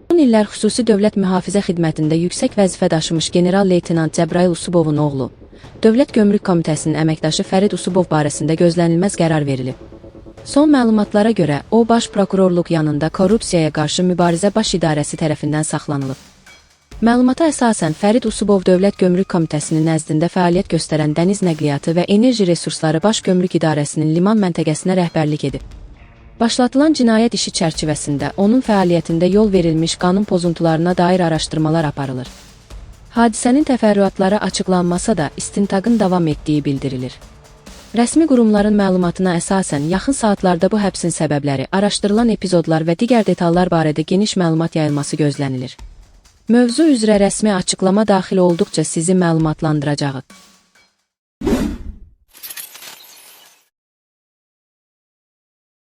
Son illər xüsusi dövlət mühafizə xidmətində yüksək vəzifə daşımış general-leytenant Cəbrayıl Usubovun oğlu, Dövlət Gömrük Komitəsinin əməkdaşı Fərid Usubov barəsində gözlənilməz qərar verilib. Son məlumatlara görə, o, Baş Prokurorluq yanında korrupsiyaya qarşı mübarizə baş idarəsi tərəfindən saxlanılıb. Məlumata əsasən Fərid Usubov Dövlət Gömrük Komitəsinin nəzdində fəaliyyət göstərən Dəniz Nəqliyyatı və Enerji Resursları Baş Gömrük İdarəsinin liman məntəqəsinə rəhbərlik edib. Başlatılan cinayət işi çərçivəsində onun fəaliyyətində yol verilmiş qanun pozuntularına dair araşdırmalar aparılır. Hadisənin təfərrüatları açıqlanmasa da istintaqın davam etdiyi bildirilir. Rəsmi qurumların məlumatına əsasən yaxın saatlarda bu həbsin səbəbləri, araşdırılan epizodlar və digər detallar barədə geniş məlumat yayılması gözlənilir. Mövzu üzrə rəsmi açıqlama daxil olduqca sizi məlumatlandıracağıq.